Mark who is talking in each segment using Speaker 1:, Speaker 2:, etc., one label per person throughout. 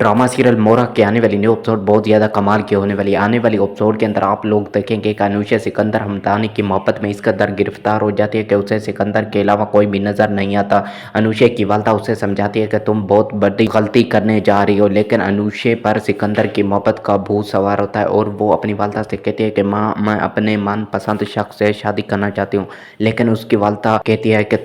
Speaker 1: Drama serial मोरा के आने वाली न्यू एपिसोड बहुत ज़्यादा कमाल की होने वाली है। आने वाली एपिसोड के अंदर आप लोग देखेंगे कि अनुषा सिकंदर हमदानी की मोहब्बत में इस कदर गिरफ्तार हो जाती है कि उसे सिकंदर के अलावा कोई भी नज़र नहीं आता। अनुषा की वालदा उसे समझाती है कि तुम बहुत बड़ी गलती करने जा रही हो, लेकिन अनुषा पर सिकंदर की मोहब्बत का भूत सवार होता है और वो अपनी वालदा से कहती है कि माँ, मैं अपने मनपसंद शख्स से शादी करना चाहती हूँ। लेकिन उसकी वालदा कहती है कि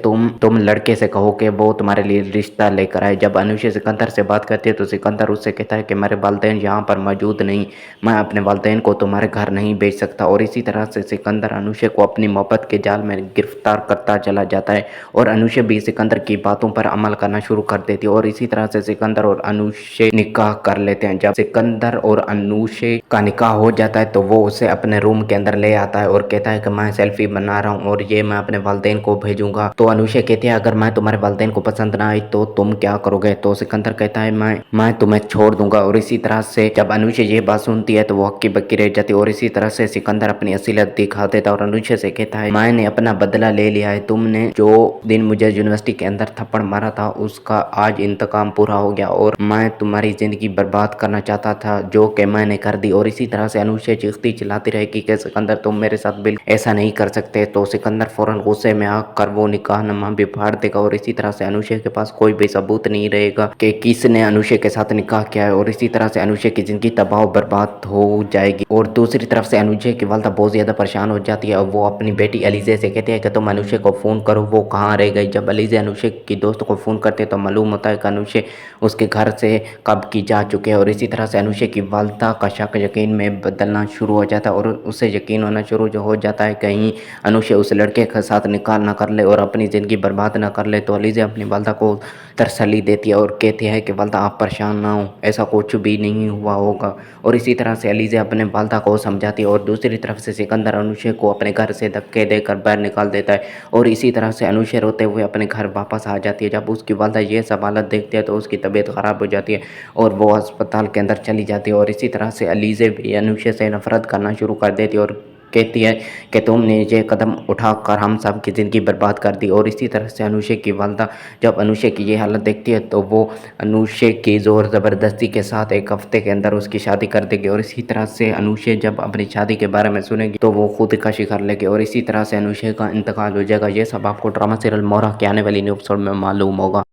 Speaker 1: तुम लड़के से कहो कि वो तुम्हारे लिए रिश्ता लेकर आए। जब अनुषा सिकंदर से बात करती है तो सिकंदर उससे कहता है कि मेरे वालिदैन यहाँ पर मौजूद नहीं, मैं अपने वालिदैन को तुम्हारे घर नहीं भेज सकता। और इसी तरह से सिकंदर अनुषा को अपनी मोहब्बत के जाल में गिरफ्तार करता चला जाता है और अनुषा भी सिकंदर की बातों पर अमल करना शुरू कर देती है और इसी तरह से सिकंदर और अनुषा निकाह कर लेते हैं। जब सिकंदर और अनुषा का निकाह हो जाता है तो वो उसे अपने रूम के अंदर ले आता है और कहता है कि मैं सेल्फी बना रहा हूँ और ये मैं अपने वालिदैन को भेजूंगा। तो अनुषा कहती है अगर मैं तुम्हारे वालिदैन को पसंद ना आई तो तुम क्या करोगे? तो सिकंदर कहता है मैं तुम्हें छोड़ दूंगा। और इसी तरह से जब अनुषा ये बात सुनती है तो वो हक्की बक्की रह जाती है और इसी तरह से सिकंदर अपनी असलियत दिखा देता है और अनुषा से कहता है मैंने अपना बदला ले लिया है, तुमने जो दिन मुझे यूनिवर्सिटी के अंदर थप्पड़ मारा था उसका आज इंतकाम पूरा हो गया और मैं तुम्हारी जिंदगी बर्बाद करना चाहता था जो कि मैंने कर दी। और इसी तरह से अनुषा चीखती चिल्लाती रहेगी कि सिकंदर तुम मेरे साथ बिल्कुल ऐसा नहीं कर सकते। तो सिकंदर फौरन गुस्से में आकर वो निकाहनामा भी फाड़ देगा और इसी तरह से अनुषा के पास कोई भी सबूत नहीं रहेगा कि किसने अनुषा के साथ निकाह किया है और इसी तरह से अनुषा की जिंदगी तबाह बर्बाद हो जाएगी। और दूसरी तरफ से अनुषा की वालदा बहुत ज़्यादा परेशान हो जाती है और वो अपनी बेटी अलीज़ा से कहती है कि तुम अनुषा को फ़ोन करो, वो कहाँ रह गई। जब अलीज़ा अनुषा की दोस्त को फ़ोन करते हैं तो मालूम होता है कि अनुषा उसके घर से कब की जा चुके हैं और इसी तरह से अनुषा की वालदा का शक यकीन में बदलना शुरू हो जाता है और उसे यकीन होना शुरू जो हो जाता है कहीं अनुषा उस लड़के के साथ निकाह ना कर ले और अपनी ज़िंदगी बर्बाद ना कर ले। तो अलीज़ा अपनी वालदा को तसल्ली देती है और कहती है कि वालदा आप परेशान ना हो, ऐसा कुछ भी नहीं हुआ होगा। और इसी तरह से अलीज़ा अपने वालदा को समझाती है और दूसरी तरफ से सिकंदर अनुषा को अपने घर से धक्के देकर बाहर निकाल देता है और इसी तरह से अनुषा रोते हुए अपने घर वापस आ जाती है। जब उसकी वालदा ये सब हालत देखती है तो उसकी तबीयत ख़राब हो जाती है और वो अस्पताल के अंदर चली जाती है और इसी तरह से अलीज़ा भी अनुषा से नफरत करना शुरू कर देती है और कहती है कि तुमने ये कदम उठाकर हम सब की ज़िंदगी बर्बाद कर दी। और इसी तरह से अनुषा की वालदा जब अनुषा की ये हालत देखती है तो वो अनुषा की ज़ोर ज़बरदस्ती के साथ एक हफ्ते के अंदर उसकी शादी कर देगी और इसी तरह से अनुषा जब अपनी शादी के बारे में सुनेगी तो वो खुदकशी कर लेगी और इसी तरह से अनुषा का इंतकाल हो जाएगा। ये सब आपको ड्रामा सीरियल मोरा के आने वाली न्यू एपिसोड में मालूम होगा।